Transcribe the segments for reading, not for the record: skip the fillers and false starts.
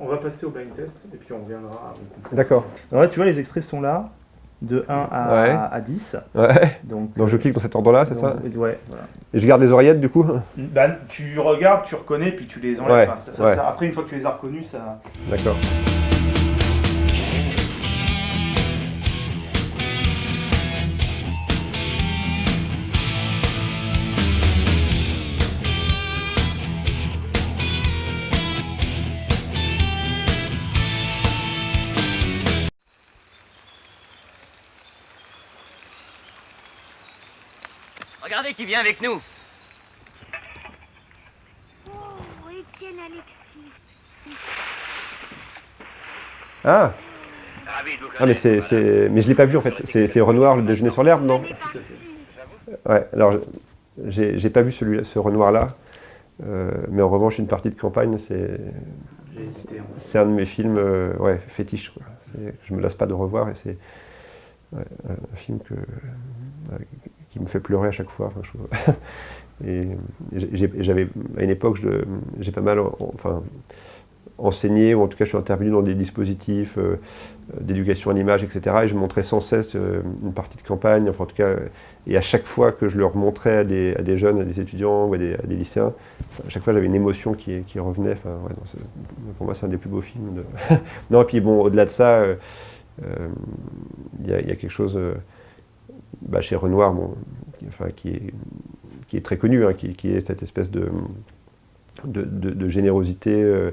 On va passer au blind test et puis on reviendra. D'accord. Alors là, tu vois, les extraits sont là, de 1 à 10. Ouais. Donc je clique dans cet ordre-là, c'est ça? Ouais, voilà. Et je garde les oreillettes du coup? Bah, tu regardes, tu reconnais, puis tu les enlèves. Ouais, Enfin, ouais. après, une fois que tu les as reconnus, ça... D'accord. Regardez qui vient avec nous. Oh, Étienne Alexis. Ah! Ravi de vous Ah mais connaître. mais je l'ai pas vu en fait. C'est Renoir, le déjeuner sur l'herbe, non? Ouais, alors j'ai pas vu ce Renoir-là. Mais en revanche, Une partie de campagne, J'ai hésité. c'est un de mes films fétiches, quoi. Je me lasse pas de revoir et c'est un film qui me fait pleurer à chaque fois. Enfin, et j'avais, à une époque, j'ai pas mal enseigné, ou en tout cas je suis intervenu dans des dispositifs d'éducation à l'image, etc. Et je montrais sans cesse Une partie de campagne, enfin en tout cas, et à chaque fois que je leur montrais à des jeunes, à des étudiants ou à des lycéens, à chaque fois j'avais une émotion qui revenait. Enfin, ouais, non, pour moi c'est un des plus beaux films. Non, et puis bon, au-delà de ça, il y a quelque chose chez Renoir, qui est très connu, hein, qui est cette espèce de générosité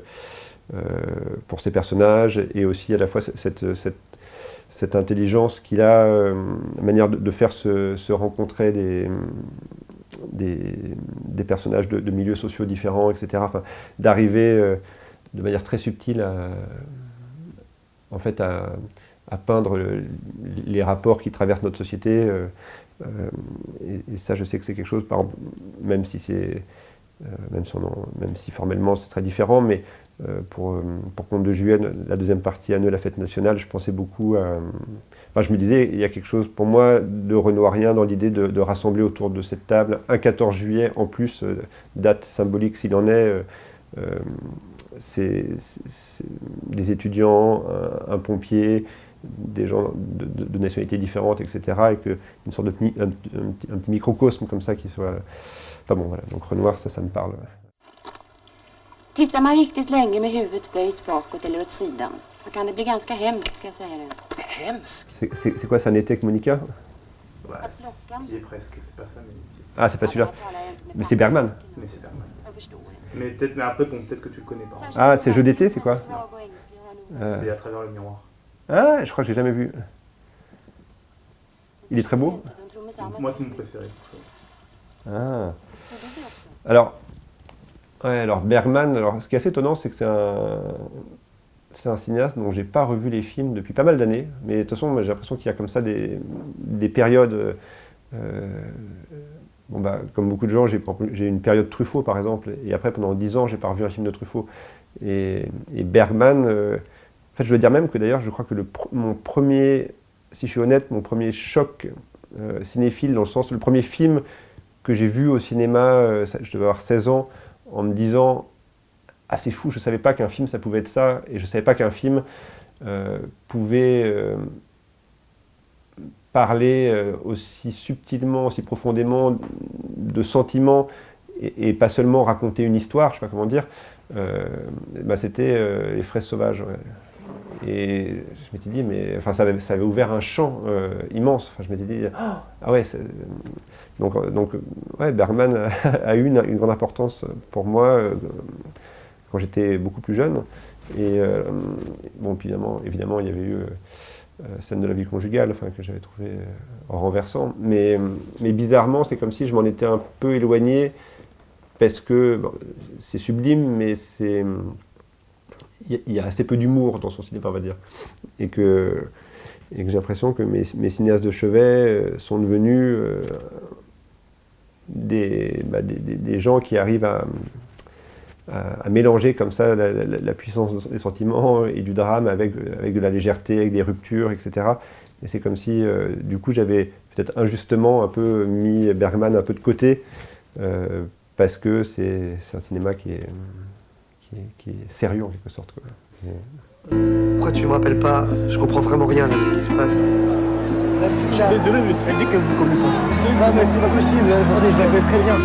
pour ses personnages, et aussi à la fois cette intelligence qu'il a, manière de faire se rencontrer des personnages de milieux sociaux différents, etc. Enfin, d'arriver de manière très subtile à peindre les rapports qui traversent notre société. Et ça, je sais que c'est quelque chose, par exemple, même si formellement c'est très différent, mais pour Conte de Juillet, la deuxième partie, Anneux, la fête nationale, je pensais beaucoup à... Enfin, je me disais, il y a quelque chose pour moi de renoirien dans l'idée de rassembler autour de cette table un 14 juillet, en plus, date symbolique s'il en est, c'est des étudiants, un pompier, des gens de nationalités différentes, etc. Et qu'une sorte un petit microcosme comme ça qui soit... Enfin bon, voilà, donc Renoir, ça me parle. Tittar man riktigt länge med huvudet böjt bakåt eller åt sidan så kan det bli ganska hemskt, ska jag säga det. Hemskt. C'est quoi, c'est Un été avec Monica? Ouais, t'y es presque, c'est pas ça, mais t'y es. Ah, c'est pas celui-là. Mais c'est Bergman. Mais c'est Bergman. Jag förstår det. Mais peut-être que tu le connais pas. Ah, c'est Jeux d'été, c'est quoi? C'est À travers le miroir. Ah, je crois que j'ai jamais vu. Il est très beau? Moi, c'est mon préféré. Ah. Alors Bergman, ce qui est assez étonnant, c'est que c'est un cinéaste dont j'ai pas revu les films depuis pas mal d'années. Mais de toute façon, j'ai l'impression qu'il y a comme ça des périodes. Comme beaucoup de gens, j'ai eu une période Truffaut par exemple, et après pendant 10 ans, j'ai pas revu un film de Truffaut. Et Bergman, en fait, je veux dire même que d'ailleurs, je crois que mon premier, si je suis honnête, mon premier choc cinéphile, dans le sens, le premier film que j'ai vu au cinéma, je devais avoir 16 ans, en me disant « Ah, c'est fou, je ne savais pas qu'un film, ça pouvait être ça, et je ne savais pas qu'un film pouvait parler aussi subtilement, aussi profondément de sentiments, et pas seulement raconter une histoire, je ne sais pas comment dire. C'était Les Fraises sauvages. Ouais. Et je m'étais dit, mais enfin, ça avait ouvert un champ immense. Enfin, je m'étais dit, ah ouais, donc ouais, Bergman a eu une grande importance pour moi quand j'étais beaucoup plus jeune. Et bon, puis évidemment, il y avait eu Scène de la vie conjugale, enfin, que j'avais trouvé renversant. Mais bizarrement, c'est comme si je m'en étais un peu éloigné, parce que bon, c'est sublime, mais il y a assez peu d'humour dans son cinéma, on va dire. Et que j'ai l'impression que mes cinéastes de chevet sont devenus des gens qui arrivent à mélanger comme ça la puissance des sentiments et du drame avec de la légèreté, avec des ruptures, etc. Et c'est comme si, du coup, j'avais peut-être injustement un peu mis Bergman un peu de côté, parce que c'est un cinéma qui est sérieux en quelque sorte, quoi. Pourquoi tu me rappelles pas? Je comprends vraiment rien là de ce qui se passe. Je suis désolé, mais elle dit que vous communiquez. Non, mais c'est pas possible, attendez, je la connais très bien.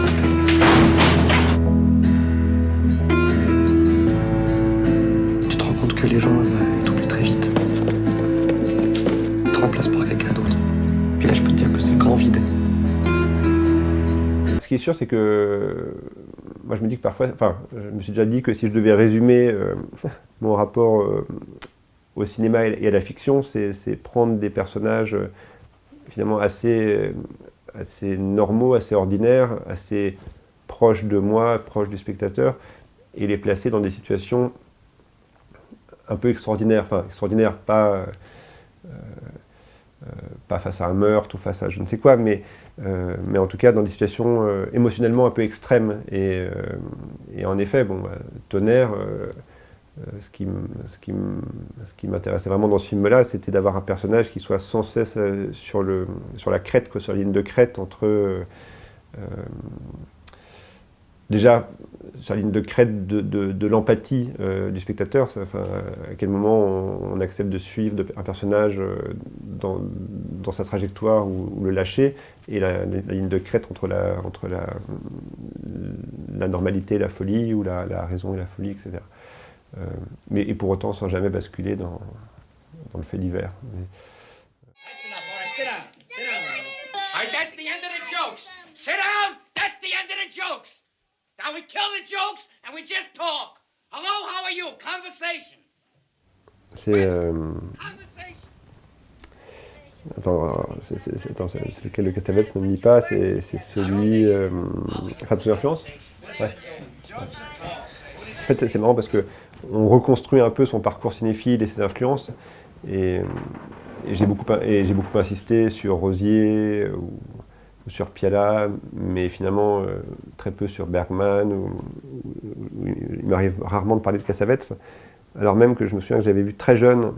Tu te rends compte que les gens, ils t'oublient très vite. Ils te remplacent par quelqu'un d'autre. Puis là, je peux te dire que c'est le grand vide. Ce qui est sûr, c'est que moi je me dis que parfois, enfin, je me suis déjà dit que si je devais résumer mon rapport au cinéma et à la fiction, c'est prendre des personnages finalement assez normaux, assez ordinaires, assez proches de moi, proches du spectateur, et les placer dans des situations un peu extraordinaires. Enfin, extraordinaires, pas face à un meurtre ou face à je ne sais quoi, mais en tout cas dans des situations émotionnellement un peu extrêmes. Et en effet, bon, Tonnerre, ce qui m'intéressait vraiment dans ce film-là, c'était d'avoir un personnage qui soit sans cesse sur la crête, quoi, sur la ligne de crête entre déjà sur la ligne de crête de l'empathie du spectateur, enfin, à quel moment on accepte de suivre un personnage dans sa trajectoire ou le lâcher, et la ligne de crête entre la normalité et la folie, ou la raison et la folie, etc. Et pour autant sans jamais basculer dans le fait divers. Sit down. All right, that's the end of the jokes. Sit down. That's the end of the jokes. Now we kill the jokes and we just talk. Hello, how are you? Conversation. C'est Conversation. attends, c'est lequel de Cassavetes ne me dit pas, c'est celui Femme sous influence. Ouais. En fait, c'est marrant parce que on reconstruit un peu son parcours cinéphile et ses influences, et j'ai beaucoup insisté sur Rosier ou sur Piala, mais finalement très peu sur Bergman. Il m'arrive rarement de parler de Cassavetes, alors même que je me souviens que j'avais vu très jeune,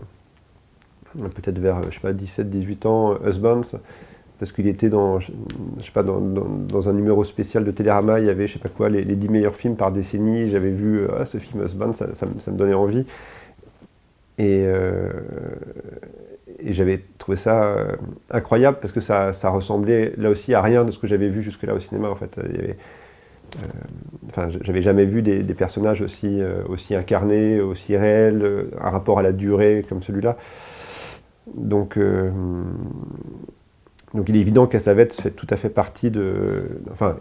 peut-être vers 17-18 ans, Husbands, parce qu'il était dans un numéro spécial de Télérama, il y avait les 10 meilleurs films par décennie. J'avais vu ce film Husbands, ça me donnait envie, et j'avais trouvé ça incroyable, parce que ça ressemblait là aussi à rien de ce que j'avais vu jusque-là au cinéma, en fait. J'avais jamais vu des personnages aussi incarnés, aussi réels, un rapport à la durée comme celui-là. Donc il est évident que Cassavetes fait tout à fait partie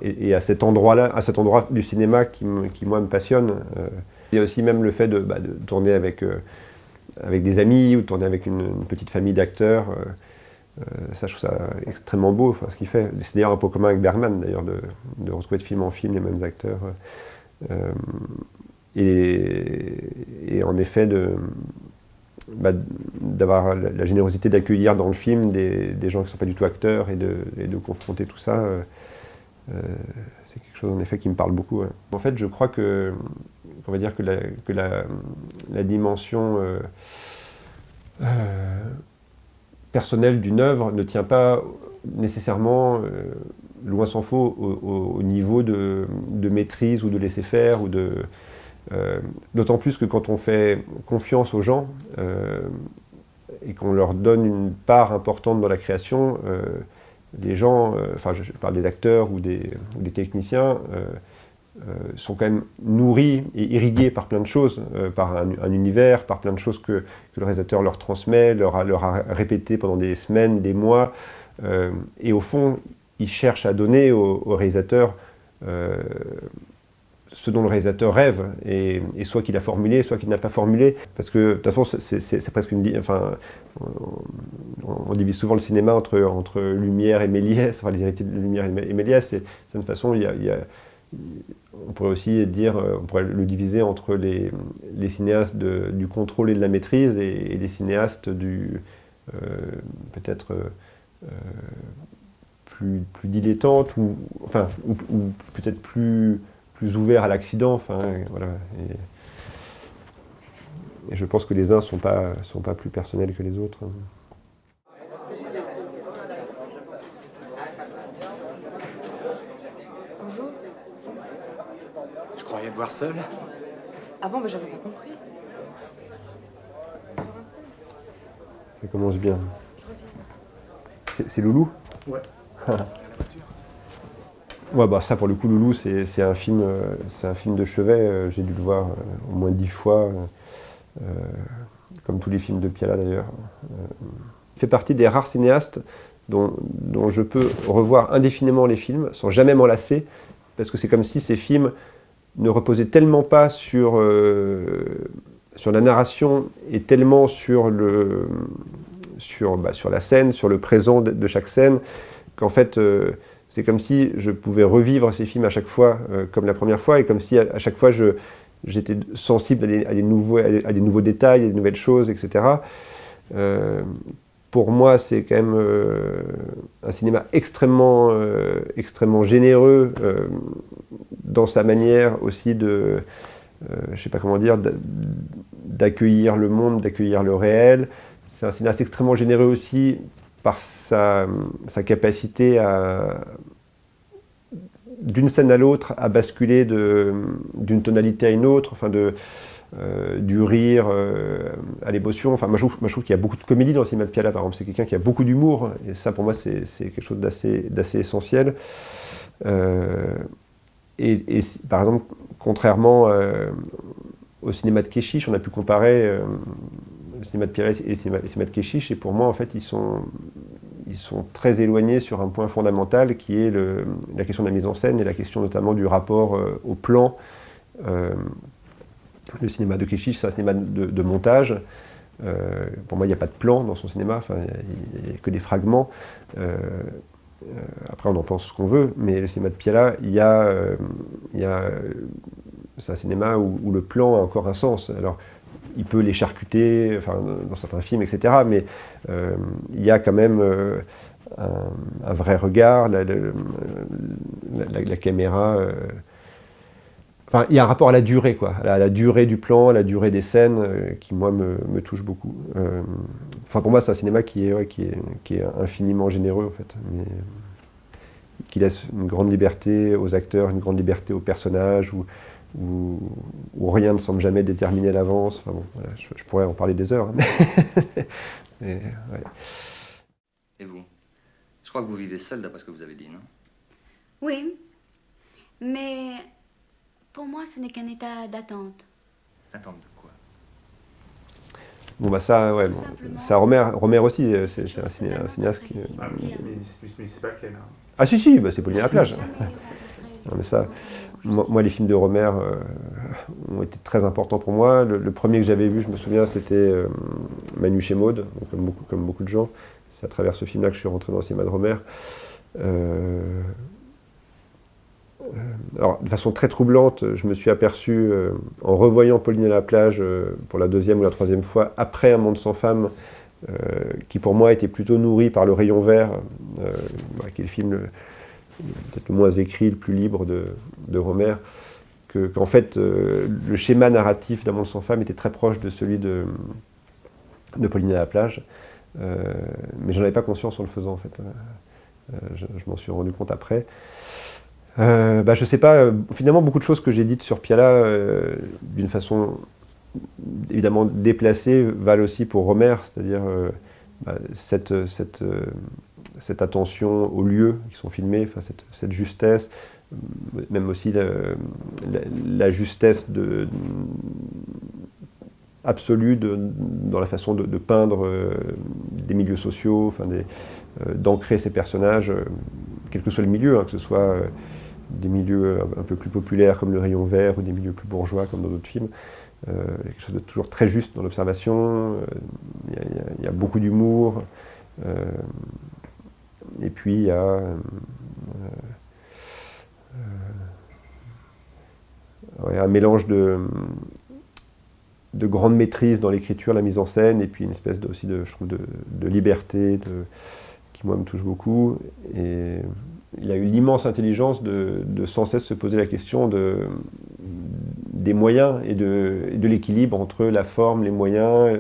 et à cet endroit du cinéma qui moi me passionne. Il y a aussi même le fait de tourner avec des amis, ou de tourner avec une petite famille d'acteurs. Ça, je trouve ça extrêmement beau, ce qu'il fait. C'est d'ailleurs un peu commun avec Bergman, d'ailleurs, de retrouver de film en film les mêmes acteurs. Et en effet, d'avoir la générosité d'accueillir dans le film des gens qui ne sont pas du tout acteurs, et de confronter tout ça, c'est quelque chose en effet qui me parle beaucoup. Ouais. En fait, je crois qu'on va dire que la dimension personnelle d'une œuvre ne tient pas nécessairement, loin s'en faut, au niveau de maîtrise ou de laisser-faire, d'autant plus que quand on fait confiance aux gens et qu'on leur donne une part importante dans la création, les gens, je parle des acteurs ou des techniciens, sont quand même nourris et irrigués par plein de choses, par un univers, par plein de choses que le réalisateur leur transmet, leur a répété pendant des semaines, des mois, et au fond, ils cherchent à donner au réalisateur ce dont le réalisateur rêve, et soit qu'il a formulé, soit qu'il n'a pas formulé, parce que de toute façon c'est presque on divise souvent le cinéma entre Lumière et Méliès, les héritiers de Lumière et Méliès, et d'une façon on pourrait aussi dire, on pourrait le diviser entre les cinéastes du contrôle et de la maîtrise, et les cinéastes peut-être plus dilettantes, ou peut-être plus ouverts à l'accident, voilà. Et je pense que les uns sont pas plus personnels que les autres. Bonjour. Je croyais te voir seul. Ah bon, j'avais pas compris. Ça commence bien. C'est Loulou? Ouais. Ouais, bah ça pour le coup, Loulou, c'est un film de chevet. J'ai dû le voir au moins 10 fois, comme tous les films de Piala d'ailleurs. Il fait partie des rares cinéastes dont je peux revoir indéfiniment les films sans jamais m'en lasser, parce que c'est comme si ces films ne reposaient tellement pas sur la narration et tellement sur la scène, sur le présent de chaque scène, qu'en fait c'est comme si je pouvais revivre ces films à chaque fois comme la première fois, et comme si à chaque fois j'étais sensible à des nouveaux détails, à des nouvelles choses, etc. Pour moi, c'est quand même un cinéma extrêmement généreux dans sa manière aussi je sais pas comment dire, d'accueillir le monde, d'accueillir le réel. C'est un cinéaste extrêmement généreux aussi par sa capacité d'une scène à l'autre, à basculer d'une tonalité à une autre, enfin du rire à l'émotion. Enfin, moi je trouve qu'il y a beaucoup de comédie dans le cinéma de Piala, par exemple. C'est quelqu'un qui a beaucoup d'humour, et ça pour moi c'est quelque chose d'assez essentiel. Et par exemple, contrairement au cinéma de Kechiche, on a pu comparer le cinéma de Piala et le cinéma de Kechiche, et pour moi en fait ils sont très éloignés sur un point fondamental qui est la question de la mise en scène et la question notamment du rapport au plan. Le cinéma de Kechiche, c'est un cinéma de montage. Pour moi, il n'y a pas de plan dans son cinéma, enfin, il n'y a que des fragments. Après, on en pense ce qu'on veut, mais le cinéma de Piala, c'est un cinéma où le plan a encore un sens. Alors, il peut les charcuter, enfin, dans certains films, etc. Mais il y a quand même un vrai regard, la caméra. Enfin, il y a un rapport à la durée, quoi, à la durée du plan, à la durée des scènes, qui moi me touche beaucoup. Enfin, pour moi, c'est un cinéma qui est infiniment généreux, en fait, mais qui laisse une grande liberté aux acteurs, une grande liberté aux personnages, où rien ne semble jamais déterminé à l'avance. Enfin bon, voilà, je pourrais en parler des heures. Mais, ouais. Et vous? Je crois que vous vivez seul d'après ce que vous avez dit, non? Oui, mais pour moi, ce n'est qu'un état d'attente. Attendre de quoi? Bon bah ça, ouais, bon, ça Romer aussi, c'est un cinéaste qui... Mais c'est pas lequel. Ah si, bah, c'est Pauline à la plage. Non, mais ça, moi, les films de Romer ont été très importants pour moi. Le premier que j'avais vu, je me souviens, c'était Manu chez Maud, comme beaucoup de gens. C'est à travers ce film-là que je suis rentré dans le cinéma de Romer. Alors, de façon très troublante, je me suis aperçu, en revoyant Pauline à la plage pour la deuxième ou la troisième fois, après Un monde sans femme, qui pour moi était plutôt nourri par Le Rayon Vert, qui est le film peut-être le moins écrit, le plus libre de Romer, qu'en fait, le schéma narratif d'Un monde sans femme était très proche de celui de Pauline à la plage, mais j'en avais pas conscience en le faisant, en fait. Je m'en suis rendu compte après. Je sais pas, finalement beaucoup de choses que j'ai dites sur Piala, d'une façon évidemment déplacée, valent aussi pour Romer, c'est-à-dire cette attention aux lieux qui sont filmés, enfin, cette justesse, même aussi la justesse absolue dans la façon de peindre des milieux sociaux, enfin, d'ancrer ces personnages, quel que soit le milieu, hein, que ce soit des milieux un peu plus populaires comme Le Rayon Vert ou des milieux plus bourgeois comme dans d'autres films. Il y a quelque chose de toujours très juste dans l'observation, il y a beaucoup d'humour, et puis il y a un mélange de grande maîtrise dans l'écriture, la mise en scène, et puis une espèce aussi je trouve de liberté qui moi me touche beaucoup. Et il a eu l'immense intelligence de sans cesse se poser la question des moyens et de l'équilibre entre la forme, les moyens,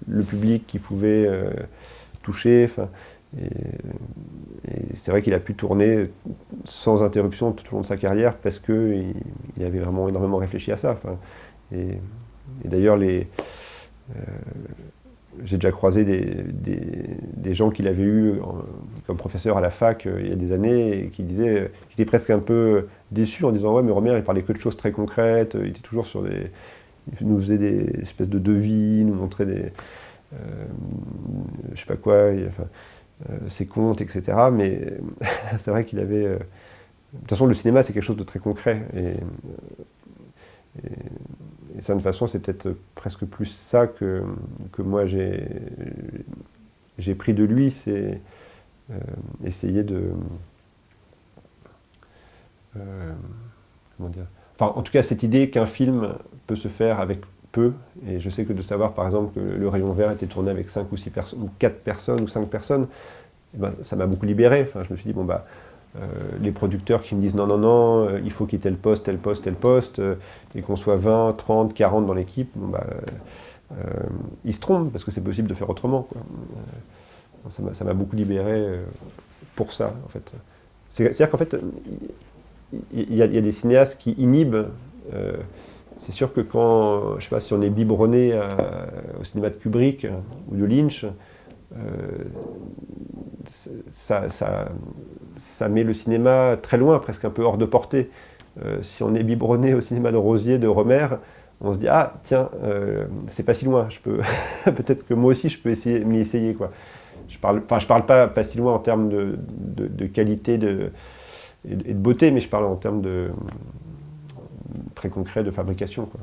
le public qui pouvait toucher. Et c'est vrai qu'il a pu tourner sans interruption tout au long de sa carrière parce qu'il avait vraiment énormément réfléchi à ça. Et d'ailleurs, j'ai déjà croisé des gens qu'il avait eu comme professeur à la fac il y a des années et qui disaient, qui étaient presque un peu déçus en disant « Ouais, mais Rohmer, il parlait que de choses très concrètes, il était toujours sur des... Il nous faisait des espèces de devis, nous montrait des... je sais pas quoi, ses comptes, etc. » Mais c'est vrai qu'il avait... de toute façon, le cinéma, c'est quelque chose de très concret. Et de certaine façon, c'est peut-être presque plus ça que moi j'ai pris de lui, c'est essayer de... comment dire? Enfin, en tout cas, cette idée qu'un film peut se faire avec peu, et je sais que de savoir, par exemple, que Le Rayon Vert était tourné avec 5 ou 6 personnes, ou 4 personnes, ou 5 personnes, eh ben, ça m'a beaucoup libéré. Enfin, je me suis dit, bon, bah, les producteurs qui me disent non, il faut qu'il y ait tel poste, et qu'on soit 20, 30, 40 dans l'équipe, bon, bah, ils se trompent, parce que c'est possible de faire autrement, quoi. Ça m'a beaucoup libéré pour ça, en fait. C'est-à-dire qu'en fait, il y a des cinéastes qui inhibent. C'est sûr que quand, je sais pas, si on est biberonné au cinéma de Kubrick ou de Lynch, ça met le cinéma très loin, presque un peu hors de portée. Si on est biberonné au cinéma de Rosier, de Rohmer, on se dit « Ah, tiens, c'est pas si loin, je peux peut-être que moi aussi je peux m'y essayer, quoi. » Je parle pas si loin en termes de qualité et de beauté, mais je parle en termes très concrets de fabrication, quoi.